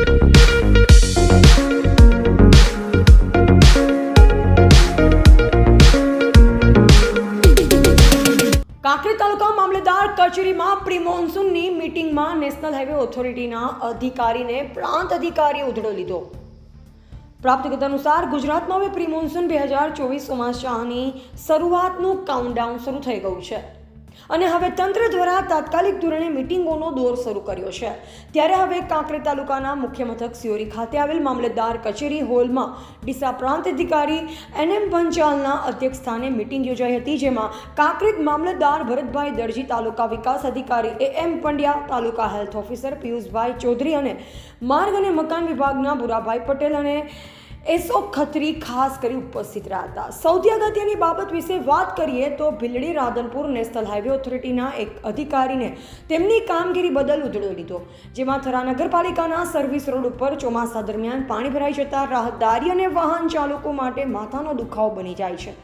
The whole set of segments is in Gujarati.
કાંકરેજ તાલુકા મામલતદાર કચેરીમાં પ્રી મોન્સૂનની મીટિંગમાં નેશનલ હાઈવે ઓથોરિટીના અધિકારીને પ્રાંત અધિકારીએ ઉધડો લીધો। પ્રાપ્ત વિગત અનુસાર ગુજરાતમાં હવે પ્રી મોન્સૂન 2024 ચોમાસાની શરૂઆતનું કાઉન્ટડાઉન શરૂ થઈ ગયું છે અને હવે તંત્ર દ્વારા તાત્કાલિક ધોરણે મીટિંગોનો દોર શરૂ કર્યો છે। ત્યારે હવે કાંકરેજ તાલુકાના મુખ્ય મથક સિયોરી ખાતે આવેલ મામલતદાર કચેરી હોલમાં ડીસા પ્રાંત અધિકારી NM પંચાલના અધ્યક્ષસ્થાને મીટિંગ યોજાઈ હતી, જેમાં કાંકરેજ મામલતદાર ભરતભાઈ દરજી, તાલુકા વિકાસ અધિકારી AM Pandya, taluka health officer Piyushbhai Chaudhary અને માર્ગ અને મકાન વિભાગના ભુરાભાઈ પટેલ અને SO ખત્રી ખાસ કરી ઉપસ્થિત રહ્યા હતા। સૌથી અગત્યની બાબત વિશે વાત કરીએ તો ભીલડી રાધનપુર નેશનલ હાઈવે ઓથોરિટીના એક અધિકારીને તેમની કામગીરી બદલ ઉધડો લીધો, જેમાં થરા નગરપાલિકાના સર્વિસ રોડ ઉપર ચોમાસા દરમિયાન પાણી ભરાઈ જતા રાહદારી અને વાહન ચાલકો માટે માથાનો દુખાવો બની જાય છે।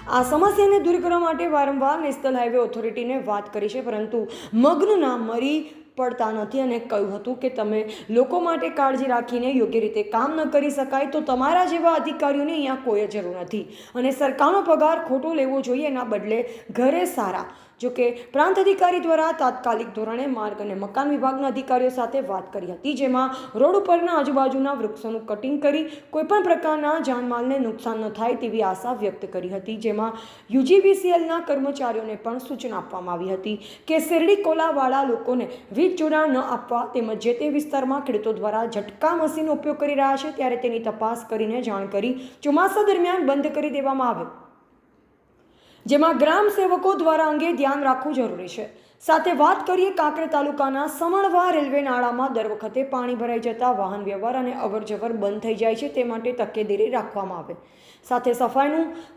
આ સમસ્યાને દૂર કરવા માટે વારંવાર નેશનલ હાઈવે ઓથોરિટીને વાત કરી છે, પરંતુ મગનું નામ મરી પડતા નથી અને કહ્યું હતું કે તમે લોકો માટે કાળજી રાખીને યોગ્ય રીતે કામ ન કરી શકાય તો તમારા જેવા અધિકારીઓને અહીંયા કોઈ જરૂર નથી અને સરકારનો પગાર ખોટો લેવો જોઈએ, એના બદલે ઘરે સારા। જો કે પ્રાંત અધિકારી દ્વારા તાત્કાલિક ધોરણે માર્ગ અને મકાન વિભાગના અધિકારીઓ સાથે વાત કરી હતી, જેમાં રોડ ઉપરના આજુબાજુના વૃક્ષોનું કટિંગ કરી કોઈપણ પ્રકારના જાનમાલને નુકસાન ન થાય તેવી આશા વ્યક્ત કરી હતી, જેમાં UGVCLના કર્મચારીઓને પણ સૂચના આપવામાં આવી હતી કે શેરડી કોલાવાળા લોકોને વીજ જોડાણ ન આપવા તેમજ જે તે વિસ્તારમાં ખેડૂતો દ્વારા ઝટકા મશીનનો ઉપયોગ કરી રહ્યા છે ત્યારે તેની તપાસ કરીને જાણ કરી ચોમાસા દરમિયાન બંધ કરી દેવામાં આવે, જેમાં ગ્રામ સેવકો દ્વારા અંગે ધ્યાન રાખવું જરૂરી છે। સાથે વાત કરીએ કાંકરેજ તાલુકાના સમણવા રેલવે નાળામાં દર વખતે પાણી ભરાઈ જતા વાહન વ્યવહાર અને અવરજવર બંધ થઈ જાય છે, તે માટે તકેદારી રાખવામાં આવે। સાથે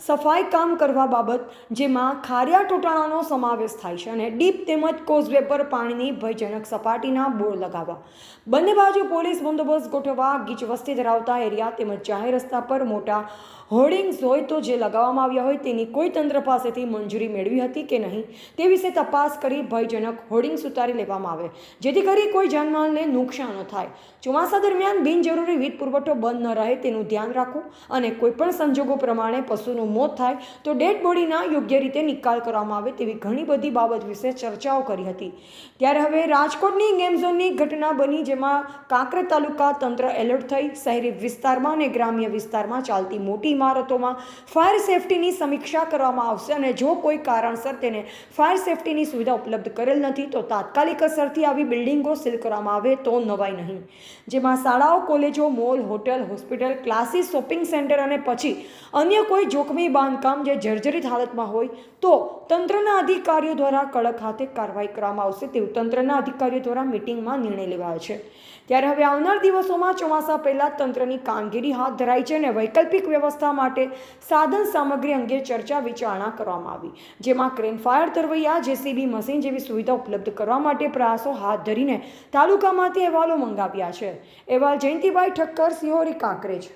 સફાઈ કામ કરવા બાબત જેમાં ખારિયા ટોટાણાનો સમાવેશ થાય છે અને ડીપ તેમજ કોઝવે પર પાણીની ભયજનક સપાટીના બોર્ડ લગાવવા, બંને બાજુ પોલીસ બંદોબસ્ત ગોઠવવા, ગીચ વસ્તી ધરાવતા એરિયા તેમજ જાહેર રસ્તા પર મોટા હોર્ડિંગ્સ હોય તો જે લગાવવામાં આવ્યા હોય તેની કોઈ તંત્ર પાસેથી મંજૂરી મેળવી હતી કે નહીં તે વિશે તપાસ કરી ભયજનક હોર્ડિંગ્સ ઉતારી લેવામાં આવે, જેથી કરી કોઈ જાનમાલને નુકસાન ન થાય। ચોમાસા દરમિયાન બિનજરૂરી વીજ પુરવઠો બંધ ન રહે તેનું ધ્યાન રાખવું અને કોઈપણ સંજોગો પ્રમાણે પશુનું મોત થાય તો ડેડ બોડીના યોગ્ય રીતે નિકાલ કરવામાં આવે તેવી ઘણી બધી બાબત વિશે ચર્ચાઓ કરી હતી। ત્યારે હવે રાજકોટની ગેમ ઝોનની ઘટના બની, જેમાં કાંકરેજ તાલુકા તંત્ર એલર્ટ થઈ શહેરી વિસ્તારમાં અને ગ્રામ્ય વિસ્તારમાં ચાલતી મોટી ઇમારતોમાં ફાયર સેફટીની સમીક્ષા કરવામાં આવશે અને જો કોઈ કારણસર તેને ફાયર સેફટીની સુવિધા ઉપલબ્ધ કરેલ નથી તો તાત્કાલિક અસરથી આવી બિલ્ડિંગો સીલ કરવામાં આવે તો નવાઈ નહીં, જેમાં શાળાઓ, કોલેજો, mall, hotel, hospital, classes, shopping centre અને પછી અન્ય કોઈ જોખમી બાંધકામ જે જર્જરિત હાલતમાં હોય તો તંત્રના અધિકારીઓ દ્વારા કડક હાથે કાર્યવાહી કરવામાં આવશે તેવું તંત્રના અધિકારીઓ દ્વારા મીટિંગમાં નિર્ણય લેવાયો છે। ત્યારે હવે આવનાર દિવસોમાં ચોમાસા પહેલા તંત્રની કામગીરી હાથ ધરાઈ છે અને વૈકલ્પિક વ્યવસ્થા માટે સાધન સામગ્રી અંગે ચર્ચા વિચારણા કરવામાં આવી, જેમાં ક્રેન, ફાયર તરવૈયા, JCB મશીન જેવી સુવિધા ઉપલબ્ધ કરવા માટે પ્રયાસો હાથ ધરીને તાલુકામાંથી અહેવાલો મંગાવ્યા છે। અહેવાલ જયંતિભાઈ ઠક્કર, સિહોરી, કાંકરેજ।